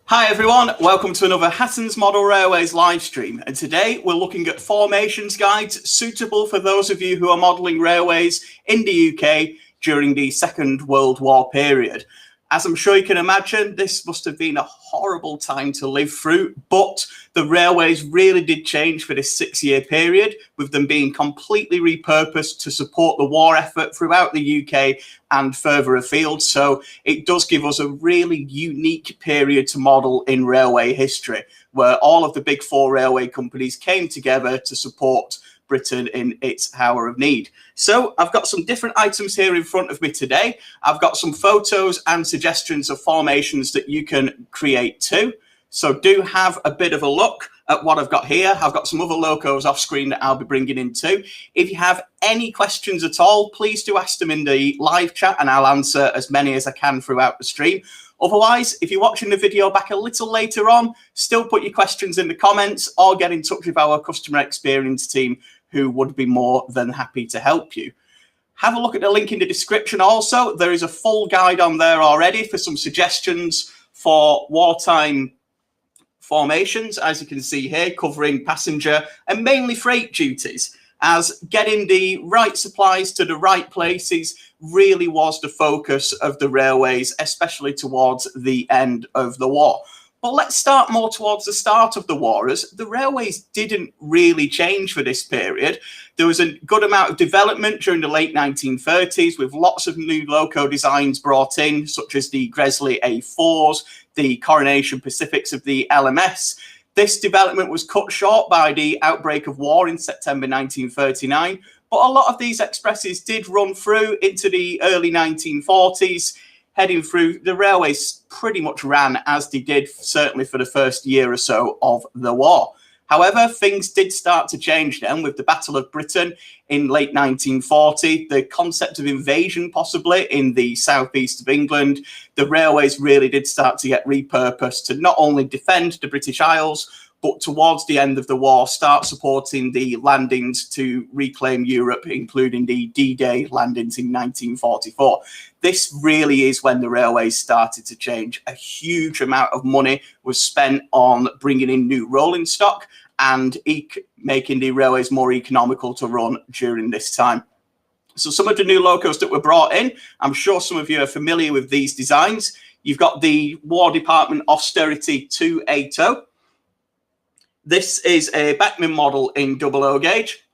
Hi everyone, welcome to another Hatton's Model Railways live stream, and today we're looking at formations guides suitable for those of you who are modelling railways in the UK during the Second World War period. As I'm sure you can imagine, this must have been a horrible time to live through, but the railways really did change for this 6-year period, with them being completely repurposed to support the war effort throughout the UK and further afield. So it does give us a really unique period to model in railway history, where all of the big four railway companies came together to support Britain in its hour of need. So I've got some different items here in front of me today. I've got some photos and suggestions of formations that you can create too. So do have a bit of a look at what I've got here. I've got some other locos off screen that I'll be bringing in too. If you have any questions at all, please do ask them in the live chat and I'll answer as many as I can throughout the stream. Otherwise, if you're watching the video back a little later on, still put your questions in the comments or get in touch with our customer experience team who would be more than happy to help you. Have a look at the link in the description also. There is a full guide on there already for some suggestions for wartime formations, as you can see here, covering passenger and mainly freight duties, as getting the right supplies to the right places really was the focus of the railways, especially towards the end of the war. But let's start more towards the start of the war, as the railways didn't really change for this period. There was a good amount of development during the late 1930s, with lots of new loco designs brought in, such as the Gresley A4s, the Coronation Pacifics of the LMS. This development was cut short by the outbreak of war in September 1939, but a lot of these expresses did run through into the early 1940s, heading through. The railways pretty much ran as they did, certainly for the first year or so of the war. However, things did start to change then with the Battle of Britain in late 1940, the concept of invasion possibly in the southeast of England. The railways really did start to get repurposed to not only defend the British Isles, but towards the end of the war, start supporting the landings to reclaim Europe, including the D-Day landings in 1944. This really is when the railways started to change. A huge amount of money was spent on bringing in new rolling stock and making the railways more economical to run during this time. So some of the new locos that were brought in, I'm sure some of you are familiar with these designs. You've got the War Department Austerity 280. This is a Beckman model in 00 gauge.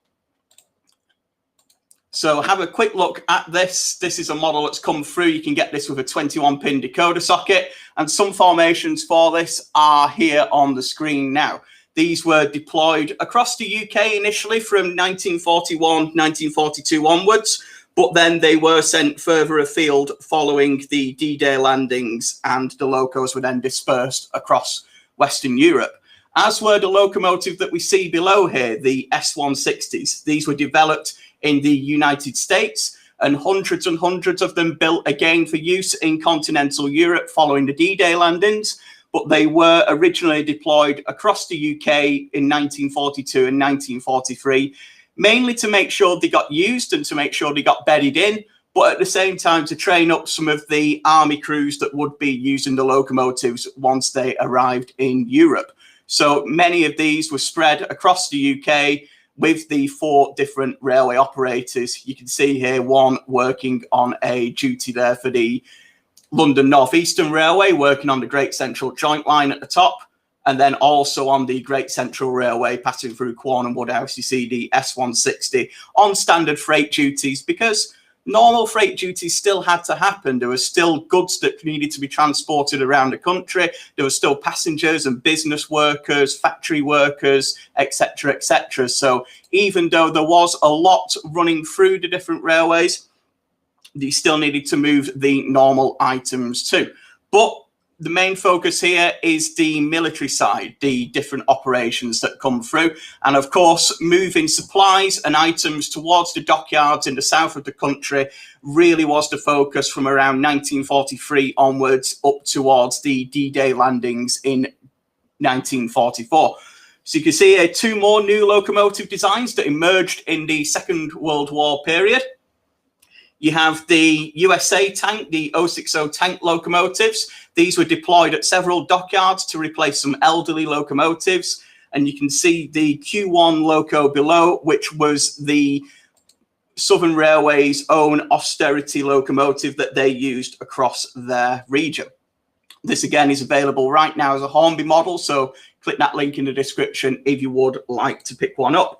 So have a quick look at this. This is a model that's come through. You can get this with a 21-pin decoder socket, and some formations for this are here on the screen now. These were deployed across the UK initially from 1941, 1942 onwards, but then they were sent further afield following the D-Day landings, and the locos were then dispersed across Western Europe. As were the locomotive that we see below here, the S160s. These were developed in the United States, and hundreds of them built again for use in continental Europe following the D-Day landings, but they were originally deployed across the UK in 1942 and 1943, mainly to make sure they got used and to make sure they got bedded in, but at the same time to train up some of the army crews that would be using the locomotives once they arrived in Europe. So many of these were spread across the UK with the 4 different railway operators. You can see here one working on a duty there for the London North Eastern Railway, working on the Great Central Joint Line at the top, and then also on the Great Central Railway passing through Quorn and Woodhouse. You see the S160 on standard freight duties, because normal freight duties still had to happen. There were still goods that needed to be transported around the country. There were still passengers and business workers, factory workers, etc., etc. So even though there was a lot running through the different railways, they still needed to move the normal items too. But the main focus here is the military side, the different operations that come through. And of course, moving supplies and items towards the dockyards in the south of the country really was the focus from around 1943 onwards up towards the D-Day landings in 1944. So you can see here 2 more new locomotive designs that emerged in the Second World War period. You have the USA tank, the 060 tank locomotives. These were deployed at several dockyards to replace some elderly locomotives. And you can see the Q1 loco below, which was the Southern Railway's own austerity locomotive that they used across their region. This again is available right now as a Hornby model, so click that link in the description if you would like to pick one up.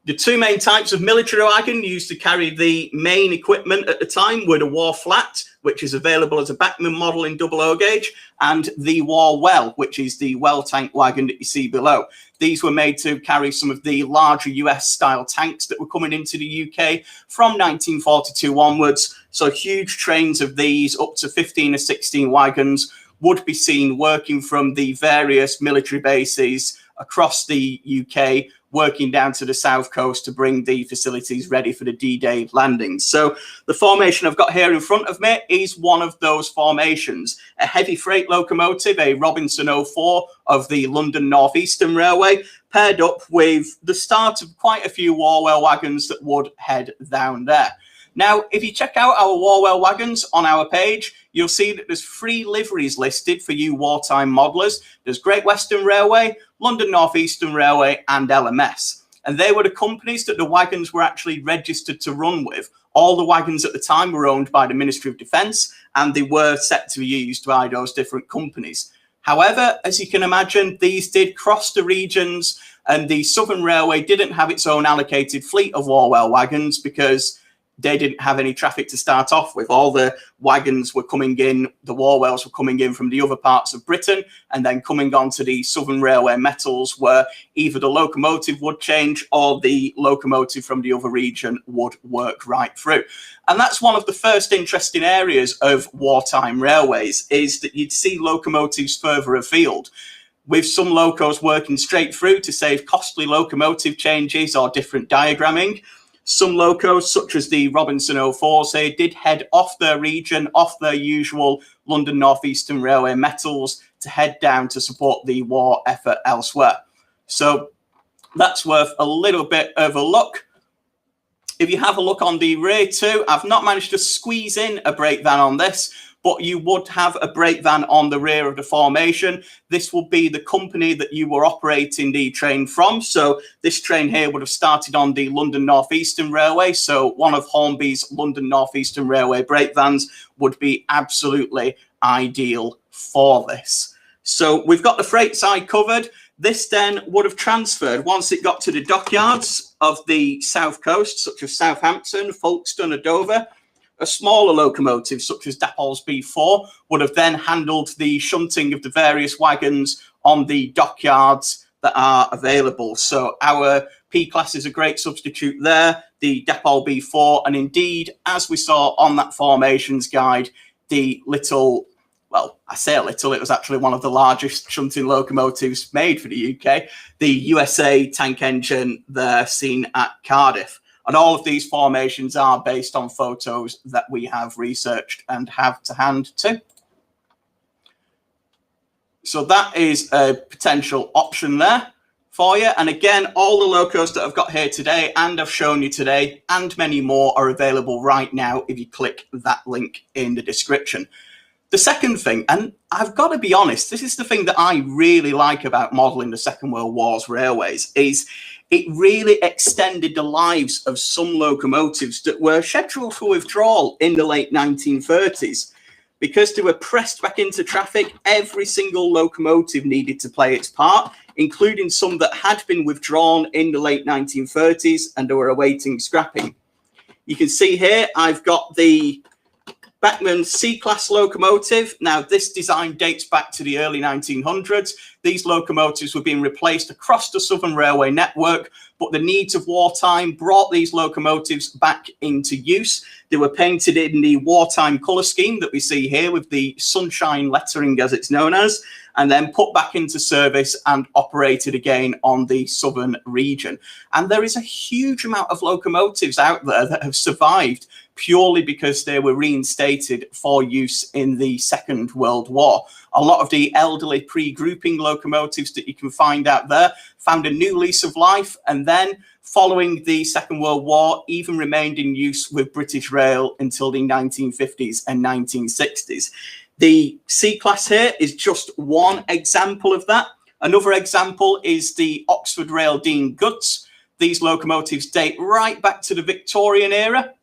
The two main types of military wagon used to carry the main equipment at the time were the War Flat, which is available as a Beckman model in 00 gauge, and the Warwell, which is the well tank wagon that you see below. These were made to carry some of the larger US-style tanks that were coming into the UK from 1942 onwards. So huge trains of these, up to 15 or 16 wagons, would be seen working from the various military bases across the UK, working down to the south coast to bring the facilities ready for the D-Day landings. So the formation I've got here in front of me is one of those formations. A heavy freight locomotive, a Robinson 04 of the London North Eastern Railway, paired up with the start of quite a few Warwell wagons that would head down there. Now, if you check out our Warwell wagons on our page, you'll see that there's 3 liveries listed for you wartime modelers. There's Great Western Railway, London North Eastern Railway, and LMS. And they were the companies that the wagons were actually registered to run with. All the wagons at the time were owned by the Ministry of Defence, and they were set to be used by those different companies. However, as you can imagine, these did cross the regions, and the Southern Railway didn't have its own allocated fleet of Warwell wagons because they didn't have any traffic to start off with. All the wagons were coming in, the Warwells were coming in from the other parts of Britain, and then coming on to the Southern Railway metals, where either the locomotive would change or the locomotive from the other region would work right through. And that's one of the first interesting areas of wartime railways, is that you'd see locomotives further afield, with some locos working straight through to save costly locomotive changes or different diagramming. Some locos, such as the Robinson 04s, they did head off their region, off their usual London North Eastern Railway metals, to head down to support the war effort elsewhere. So that's worth a little bit of a look. If you have a look on the rear too, I've not managed to squeeze in a brake van on this, but you would have a brake van on the rear of the formation. This will be the company that you were operating the train from. So this train here would have started on the London North Eastern Railway. So one of Hornby's London North Eastern Railway brake vans would be absolutely ideal for this. So we've got the freight side covered. This then would have transferred once it got to the dockyards of the south coast, such as Southampton, Folkestone, or Dover. A smaller locomotive, such as Dapol's B4, would have then handled the shunting of the various wagons on the dockyards that are available. So our P-Class is a great substitute there, the Dapol B4, and indeed, as we saw on that formations guide, the little, well, I say a little, it was actually one of the largest shunting locomotives made for the UK, the USA tank engine there seen at Cardiff. And all of these formations are based on photos that we have researched and have to hand too. So that is a potential option there for you. And again, all the locos that I've got here today and I've shown you today and many more are available right now if you click that link in the description. The second thing, and I've got to be honest, this is the thing that I really like about modelling the Second World War's railways, is it really extended the lives of some locomotives that were scheduled for withdrawal in the late 1930s. Because they were pressed back into traffic, every single locomotive needed to play its part, including some that had been withdrawn in the late 1930s and were awaiting scrapping. You can see here, I've got the Beckman C-Class locomotive. Now, this design dates back to the early 1900s. These locomotives were being replaced across the Southern Railway network, but the needs of wartime brought these locomotives back into use. They were painted in the wartime colour scheme that we see here with the sunshine lettering, as it's known as, and then put back into service and operated again on the southern region. And there is a huge amount of locomotives out there that have survived purely because they were reinstated for use in the Second World War. A lot of the elderly pre-grouping locomotives that you can find out there found a new lease of life, and then following the Second World War even remained in use with British Rail until the 1950s and 1960s. The C-Class here is just one example of that. Another example is the Oxford Rail Dean Goods. These locomotives date right back to the Victorian era,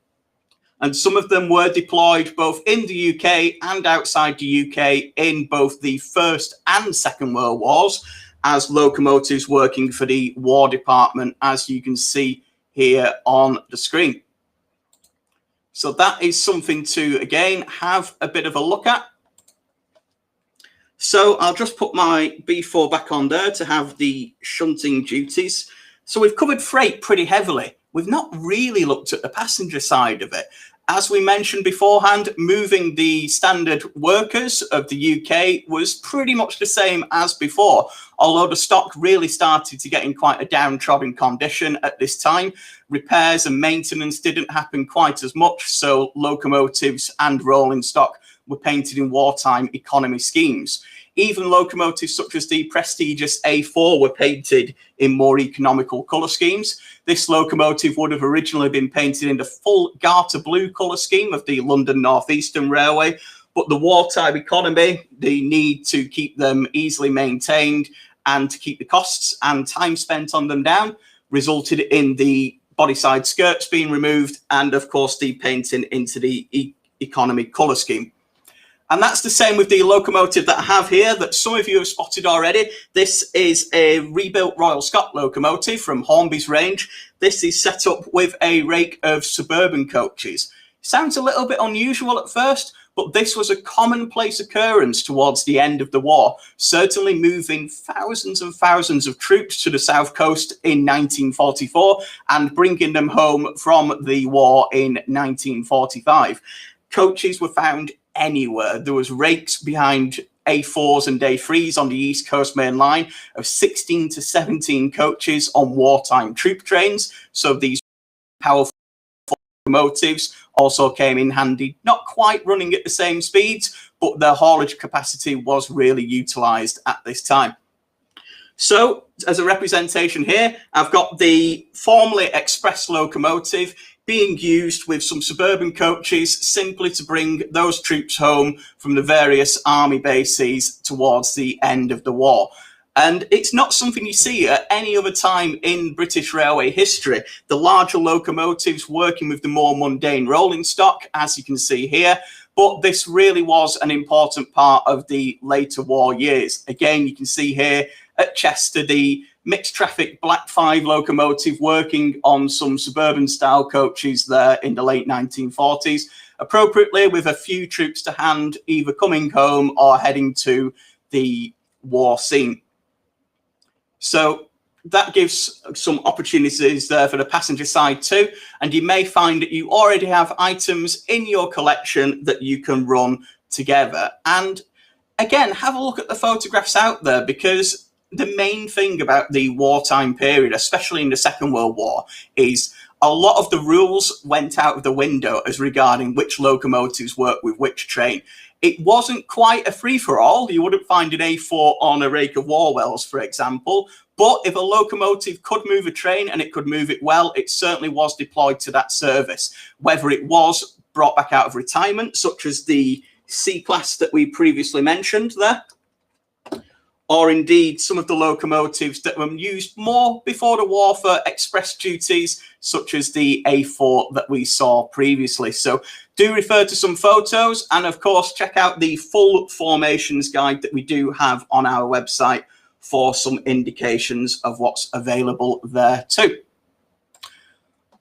and some of them were deployed both in the UK and outside the UK in both the First and Second World Wars as locomotives working for the War Department, as you can see here on the screen. So that is something to, again, have a bit of a look at. So I'll just put my B4 back on there to have the shunting duties. So we've covered freight pretty heavily. We've not really looked at the passenger side of it. As we mentioned beforehand, moving the standard workers of the UK was pretty much the same as before, although the stock really started to get in quite a downtrodden condition at this time. Repairs and maintenance didn't happen quite as much, so locomotives and rolling stock were painted in wartime economy schemes. Even locomotives such as the prestigious A4 were painted in more economical colour schemes. This locomotive would have originally been painted in the full garter blue colour scheme of the London North Eastern Railway, but the wartime economy, the need to keep them easily maintained and to keep the costs and time spent on them down, resulted in the body side skirts being removed and, of course, the painting into the economy colour scheme. And that's the same with the locomotive that I have here that some of you have spotted already. This is a rebuilt Royal Scot locomotive from Hornby's range. This is set up with a rake of suburban coaches. Sounds a little bit unusual at first, but this was a commonplace occurrence towards the end of the war, certainly moving thousands and thousands of troops to the south coast in 1944 and bringing them home from the war in 1945. Coaches were found anywhere. There was rakes behind A4s and A3s on the East Coast Main Line of 16 to 17 coaches on wartime troop trains. So these powerful locomotives also came in handy, not quite running at the same speeds, but their haulage capacity was really utilised at this time. So as a representation here, I've got the formerly express locomotive being used with some suburban coaches simply to bring those troops home from the various army bases towards the end of the war. And it's not something you see at any other time in British railway history. The larger locomotives working with the more mundane rolling stock, as you can see here. But this really was an important part of the later war years. Again, you can see here at Chester, the mixed traffic Black 5 locomotive working on some suburban style coaches there in the late 1940s, appropriately with a few troops to hand either coming home or heading to the war scene. So that gives some opportunities there for the passenger side too. And you may find that you already have items in your collection that you can run together. And again, have a look at the photographs out there, because the main thing about the wartime period, especially in the Second World War, is a lot of the rules went out of the window as regarding which locomotives work with which train. It wasn't quite a free-for-all. You wouldn't find an A4 on a rake of Warwells, for example. But if a locomotive could move a train and it could move it well, it certainly was deployed to that service. Whether it was brought back out of retirement, such as the C-Class that we previously mentioned there, or indeed some of the locomotives that were used more before the war for express duties, such as the A4 that we saw previously. So do refer to some photos, and of course check out the full formations guide that we do have on our website for some indications of what's available there too.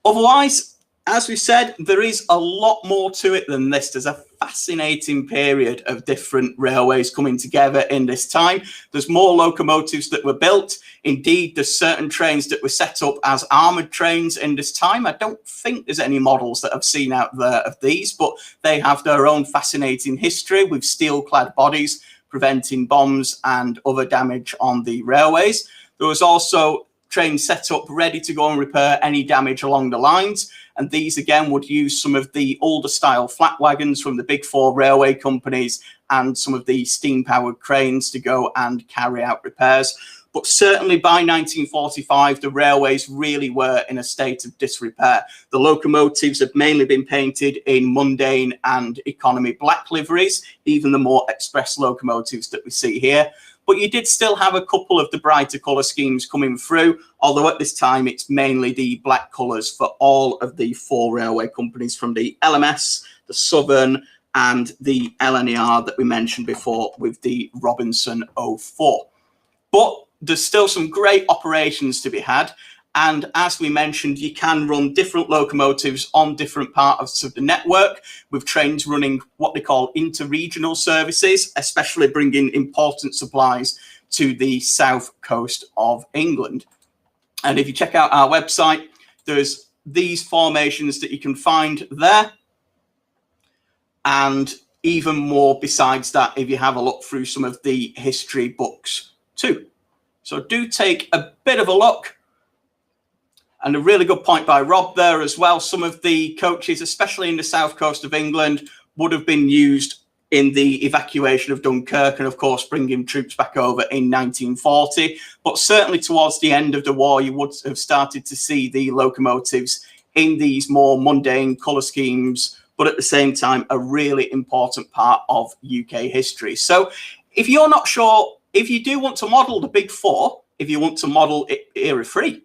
Otherwise, as we said, there is a lot more to it than this. There's a fascinating period of different railways coming together in this time. There's more locomotives that were built. Indeed, there's certain trains that were set up as armoured trains in this time. I don't think there's any models that I've seen out there of these, but they have their own fascinating history with steel-clad bodies, preventing bombs and other damage on the railways. There was also trains set up ready to go and repair any damage along the lines. And these again would use some of the older style flat wagons from the big four railway companies and some of the steam powered cranes to go and carry out repairs. But certainly by 1945, the railways really were in a state of disrepair. The locomotives have mainly been painted in mundane and economy black liveries, even the more express locomotives that we see here. But you did still have a couple of the brighter colour schemes coming through, although at this time it's mainly the black colours for all of the four railway companies from the LMS, the Southern and the LNER that we mentioned before with the Robinson 04. But there's still some great operations to be had. And as we mentioned, you can run different locomotives on different parts of the network, with trains running what they call interregional services, especially bringing important supplies to the south coast of England. And if you check out our website, there's these formations that you can find there. And even more besides that, if you have a look through some of the history books too. So do take a bit of a look. And a really good point by Rob there as well. Some of the coaches, especially in the south coast of England, would have been used in the evacuation of Dunkirk and, of course, bringing troops back over in 1940. But certainly towards the end of the war, you would have started to see the locomotives in these more mundane colour schemes, but at the same time, a really important part of UK history. So if you're not sure, if you do want to model the big four, if you want to model it era free,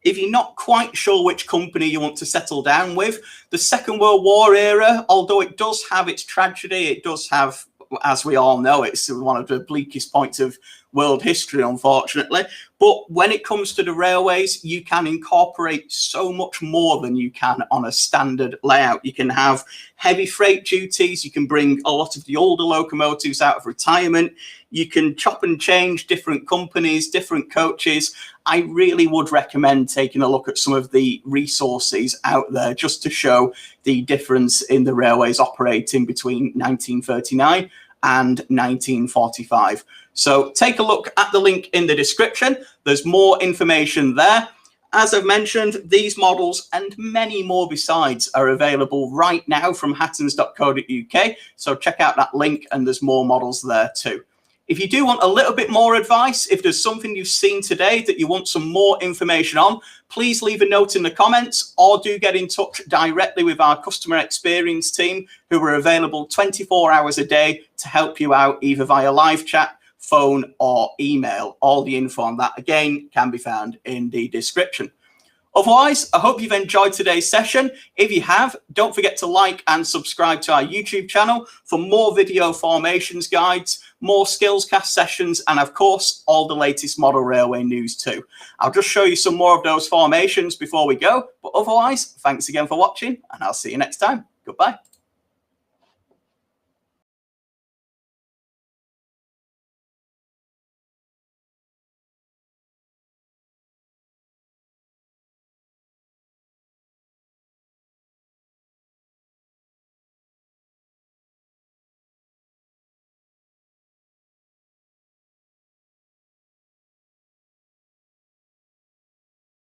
if you're not quite sure which company you want to settle down with, the Second World War era, although it does have its tragedy, it does have, as we all know, it's one of the bleakest points of world history, unfortunately. But when it comes to the railways, you can incorporate so much more than you can on a standard layout. You can have heavy freight duties. You can bring a lot of the older locomotives out of retirement. You can chop and change different companies, different coaches. I really would recommend taking a look at some of the resources out there just to show the difference in the railways operating between 1939 and 1945. So take a look at the link in the description. There's more information there. As I've mentioned, these models and many more besides are available right now from hattons.co.uk. So check out that link and there's more models there too. If you do want a little bit more advice, if there's something you've seen today that you want some more information on, please leave a note in the comments or do get in touch directly with our customer experience team who are available 24 hours a day to help you out either via live chat, phone or email. All the info on that, again, can be found in the description. Otherwise, I hope you've enjoyed today's session. If you have, don't forget to like and subscribe to our YouTube channel for more video formations guides, more skills cast sessions, and of course, all the latest model railway news too. I'll just show you some more of those formations before we go. But otherwise, thanks again for watching and I'll see you next time. Goodbye.